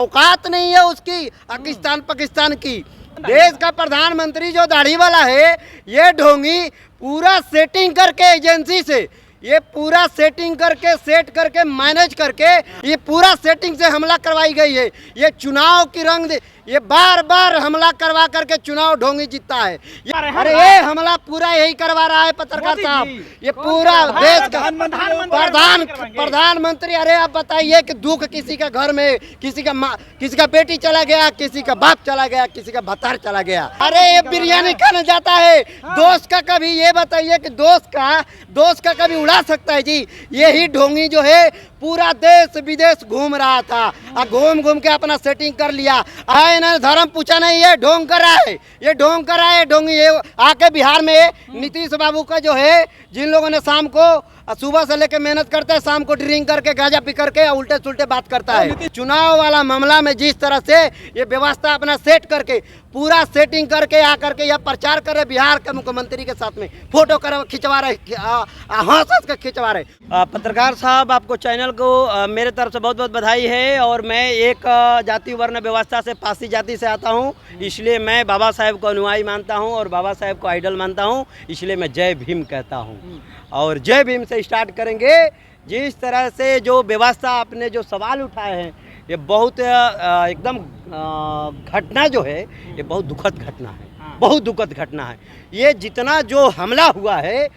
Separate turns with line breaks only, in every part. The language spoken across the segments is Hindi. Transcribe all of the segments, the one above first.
औकात नहीं है उसकी पाकिस्तान की। देश का प्रधानमंत्री जो दाढ़ी वाला है, ये ढोंगी पूरा सेटिंग करके एजेंसी से, ये पूरा सेटिंग करके सेट करके मैनेज करके ये पूरा सेटिंग से हमला करवाई गई है। ये चुनाव की रंग ये बार बार हमला करवा करके चुनाव ढोंगी जीतता है। अरे ये हमला पूरा यही करवा रहा है पत्रकार साहब, ये पूरा देश का प्रधानमंत्री। अरे आप बताइए कि दुख किसी का घर में, किसी का बेटी चला गया, किसी का बाप चला गया, किसी का भतार चला गया। अरे ये बिरयानी खाने जाता है दोस्त का, कभी ये बताइए कि दोस्त का कभी उड़ा सकता है जी। यही ढोंगी जो है पूरा देश विदेश घूम रहा था और घूम के अपना सेटिंग कर लिया। इन्होंने धर्म पूछा नहीं, ये ढोंग कर रहा है, ये ढोंग कर रहा है ढोंगी। ये आके बिहार में नीतीश बाबू का जो है, जिन लोगों ने शाम को सुबह से लेकर मेहनत करते हैं, शाम को ड्रिंक करके गांजा पी करके उल्टे सुल्टे बात करता है। चुनाव वाला मामला में जिस तरह से ये व्यवस्था अपना सेट करके पूरा सेटिंग करके आकर के यह प्रचार कर रहे, बिहार के मुख्यमंत्री के साथ में फोटो खिंचवा रहे, हंस के खिंचवा रहे। पत्रकार साहब, आपको चैनल को मेरे तरफ से बहुत बहुत बधाई है। और मैं एक जाति वर्ण व्यवस्था से, पासी जाति से आता हूँ, इसलिए मैं बाबा साहेब को अनुयायी मानता हूँ और बाबा साहेब को आइडल मानता हूँ, इसलिए मैं जय भीम कहता हूँ। और जय भीम से स्टार्ट करेंगे। जिस तरह से जो व्यवस्था आपने जो सवाल उठाए हैं, ये बहुत एकदम घटना जो है, ये बहुत दुखद घटना है, बहुत दुखद घटना है। ये जितना जो हमला हुआ है,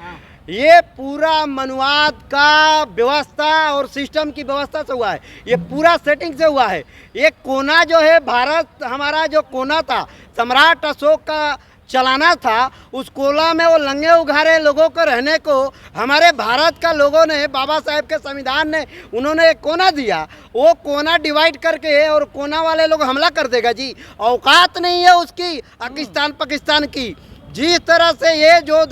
ये पूरा मनुवाद का व्यवस्था और सिस्टम की व्यवस्था से हुआ है, ये पूरा सेटिंग से हुआ है। ये कोना जो है, भारत हमारा जो कोना था, सम्राट अशोक का चलाना था, उस कोला में वो लंगे उघारे लोगों को रहने को हमारे भारत का लोगों ने, बाबा साहेब के संविधान ने, उन्होंने एक कोना दिया। वो कोना डिवाइड करके और कोना वाले लोग हमला कर देगा जी। औकात नहीं है उसकी पाकिस्तान की। जिस तरह से ये जो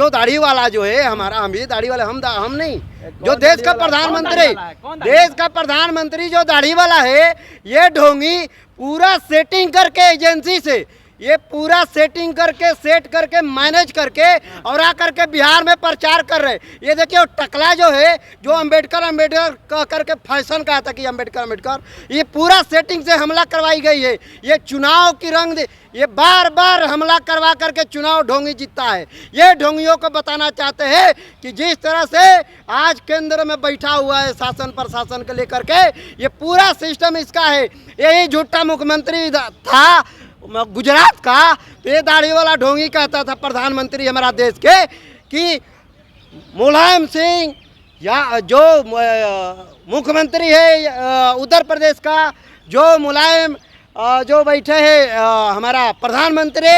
दाढ़ी वाला जो है हमारा, हम भी दाढ़ी वाले, हम नहीं, जो देश का प्रधानमंत्री जो दाढ़ी वाला है, ये ढोंगी पूरा सेटिंग करके एजेंसी से, ये पूरा सेटिंग करके सेट करके मैनेज करके और आकर के बिहार में प्रचार कर रहे। ये देखिए टकला जो है, जो अम्बेडकर करके फैशन कहा था कि अम्बेडकर, ये पूरा सेटिंग से हमला करवाई गई है। ये चुनाव की रंग ये बार बार हमला करवा करके चुनाव ढोंगी जीतता है। ये ढोंगियों को बताना चाहते हैं कि जिस तरह से आज केंद्र में बैठा हुआ है शासन प्रशासन को लेकर के, ये पूरा सिस्टम इसका है। यही झूठा मुख्यमंत्री था गुजरात का, ये दाढ़ी वाला ढोंगी कहता था प्रधानमंत्री हमारा देश के कि मुलायम सिंह या जो मुख्यमंत्री है उत्तर प्रदेश का, जो मुलायम जो बैठे हैं हमारा प्रधानमंत्री,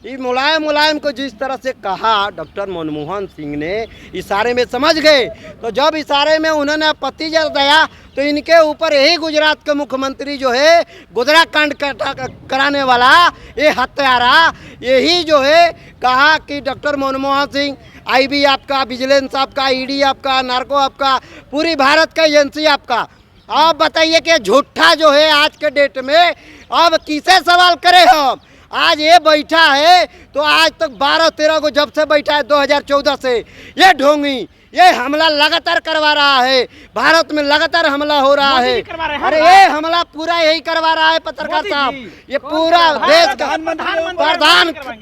ये मुलायम को जिस तरह से कहा डॉक्टर मनमोहन सिंह ने, इशारे में समझ गए। तो जब इशारे में उन्होंने आपत्ति जताया, तो इनके ऊपर यही गुजरात के मुख्यमंत्री जो है, गोधरा कांड कराने वाला ये हत्यारा, यही जो है कहा कि डॉक्टर मनमोहन सिंह, IB आपका, विजिलेंस आपका, ED आपका, नार्को आपका, पूरी भारत का एजेंसी आपका। अब बताइए कि झूठा जो है आज के डेट में, अब किसे सवाल करें हम? आज ये बैठा है तो आज तक 12-13 को जब से बैठा है 2014 से, ये ढोंगी ये हमला लगातार करवा रहा है, भारत में लगातार हमला हो रहा है। अरे ये हमला पूरा यही करवा रहा है पत्रकार साहब, ये पूरा देश का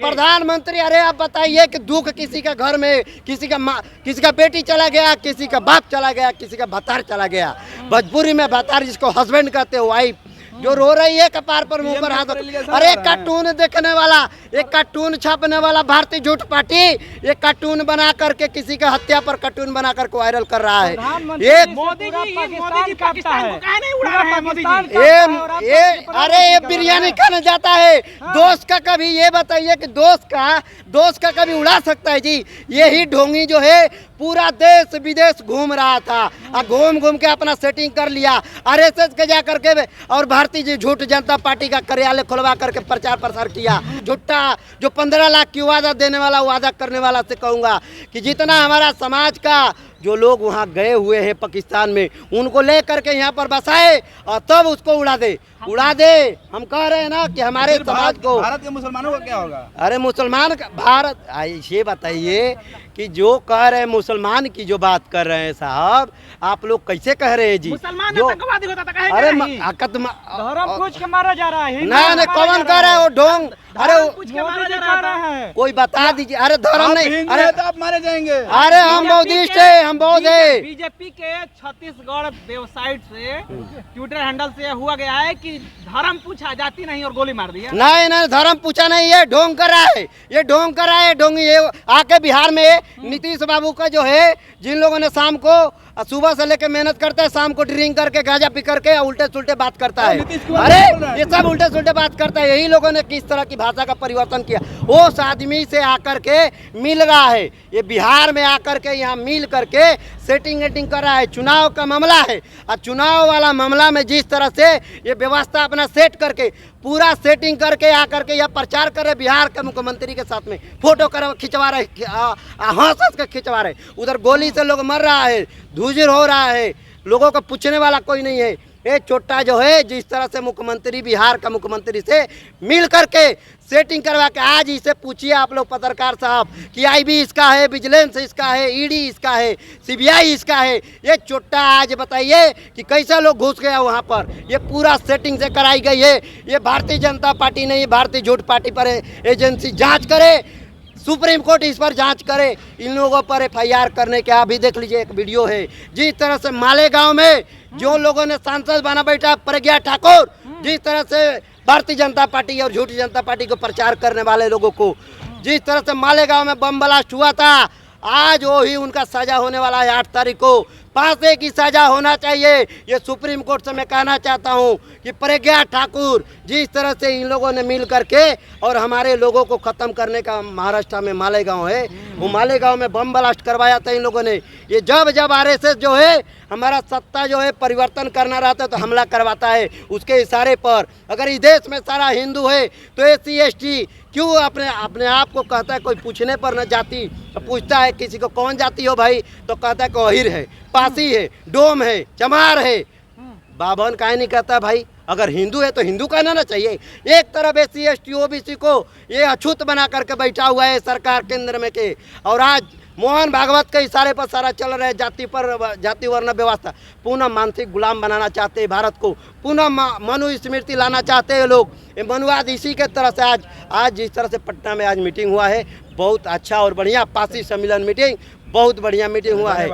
प्रधानमंत्री। अरे आप बताइए कि दुख किसी का घर में, किसी का बेटी चला गया, किसी का बाप चला गया, किसी का भतार चला गया। भोजपुरी में भतार जिसको हस्बैंड कहते हो, वाइफ जो रो रही है कपार पर मुंह पर हाथ। अरे कार्टून देखने वाला, एक कार्टून छापने वाला भारतीय झूठ पार्टी, ये कार्टून बना करके किसी का हत्या पर कार्टून बना करके वायरल कर रहा है। अरे ये बिरयानी खाने जाता है दोस्त का, कभी ये बताइए कि दोस्त का कभी उड़ा सकता है जी। यही ढोंगी जो है पूरा देश विदेश घूम रहा था और घूम के अपना सेटिंग कर लिया। RSS के जा करके और भारतीय झूठ जनता पार्टी का कार्यालय खुलवा करके प्रचार प्रसार किया। झूठा जो 15 लाख की वादा देने वाला, वादा करने वाला से कहूँगा कि जितना हमारा समाज का जो लोग वहाँ गए हुए हैं पाकिस्तान में, उनको ले करके यहाँ पर बसाए और तब उसको उड़ा दे। हम कह रहे हैं ना कि हमारे समाज को,
भारत के मुसलमानों का क्या होगा?
अरे मुसलमान का भारत, ये बताइए कि जो कह रहे हैं मुसलमान की जो बात कर रहे हैं साहब, आप लोग कैसे कह रहे हैं जी?
मुसलमान
जो
आतंकवादी होता था, कहेगा
अरे
नहीं।
धर्म
पूछ के मारा जा रहा है।
नहीं कौन कह रहा है वो ढोंग? अरे
पूछ के मारा जा रहा है।
कोई बता दीजिए। अरे धर्म नहीं, अरे
तो आप मारे जाएंगे।
अरे हम बौद्धिस्ट है, हम बौद्ध है।
बीजेपी के छत्तीसगढ़ वेबसाइट से ट्विटर हैंडल से हुआ गया है कि धर्म पूछा, जाति नहीं, और गोली मार दी है।
नहीं धर्म पूछा नहीं, ये ढोंग कर रहा है, ये ढोंग कर रहा है, ढोंग। ये आके बिहार में नीतीश बाबू का जो है, जिन लोगों ने शाम को सुबह से लेके मेहनत करता है, शाम को ड्रिंक करके गांजा पी करके उल्टे सुल्टे बात करता है। अरे ये सब उल्टे सुल्टे बात करता है। यही लोगों ने किस तरह की भाषा का परिवर्तन किया। उस आदमी से आकर के मिल रहा है, ये बिहार में आकर के यहाँ मिल करके सेटिंग वेटिंग कर रहा है। चुनाव का मामला है, और चुनाव वाला मामला में जिस तरह से ये व्यवस्था अपना सेट करके, पूरा सेटिंग करके आकर के यह प्रचार कर रहे बिहार के मुख्यमंत्री के साथ में, फोटो कर खिंचवा रहे, हंस के खिंचवा रहे। उधर गोली से लोग मर रहा है, धूजिर हो रहा है, लोगों को पूछने वाला कोई नहीं है। ये चोट्टा जो है, जिस तरह से मुख्यमंत्री, बिहार का मुख्यमंत्री से मिल करके सेटिंग करवा के, आज इसे पूछिए आप लोग पत्रकार साहब कि आईबी इसका है, विजिलेंस इसका है, ईडी इसका है, सीबीआई इसका है। ये चोट्टा आज बताइए कि कैसे लोग घुस गया वहाँ पर। ये पूरा सेटिंग से कराई गई है। ये भारतीय जनता पार्टी नहीं, भारतीय झूठ पार्टी पर एजेंसी जाँच करे, सुप्रीम कोर्ट इस पर जांच करे, इन लोगों पर एफआईआर करने के। अभी देख लीजिए, एक वीडियो है, जिस तरह से मालेगांव में जो लोगों ने सांसद बना बैठा प्रज्ञा ठाकुर, जिस तरह से भारतीय जनता पार्टी और झूठी जनता पार्टी को प्रचार करने वाले लोगों को, जिस तरह से मालेगांव में बम ब्लास्ट हुआ था, आज वो ही उनका सजा होने वाला है। 8 तारीख को फांसी की सजा होना चाहिए। ये सुप्रीम कोर्ट से मैं कहना चाहता हूँ कि प्रज्ञा ठाकुर, जिस तरह से इन लोगों ने मिल करके और हमारे लोगों को ख़त्म करने का, महाराष्ट्र में मालेगांव है, वो मालेगांव में बम ब्लास्ट करवाया था इन लोगों ने। ये जब आरएसएस जो है, हमारा सत्ता जो है परिवर्तन करना रहता है तो हमला करवाता है उसके इशारे पर। अगर इस देश में सारा हिंदू है तो SC ST क्यों अपने आप को कहता है? कोई पूछने पर न जाति तो पूछता है किसी को, कौन जाति हो भाई, तो कहता है कोहिर है, पासी है, डोम है, चमार है। बाभन काहे नहीं कहता भाई? अगर हिंदू है तो हिंदू कहना ना चाहिए। एक तरफ SC ST OBC को ये अछूत बना करके बैठा हुआ है सरकार केंद्र में के, और आज मोहन भागवत के इशारे पर सारा चल रहा है। जाति वर्ण व्यवस्था पुनः मानसिक गुलाम बनाना चाहते हैं भारत को, पुनः मनु स्मृति लाना चाहते हैं लोग। ये मनुवाद इसी के तरह से आज जिस तरह से पटना में आज मीटिंग हुआ है, बहुत अच्छा और बढ़िया, पासी सम्मेलन मीटिंग, बहुत बढ़िया मीटिंग हुआ है।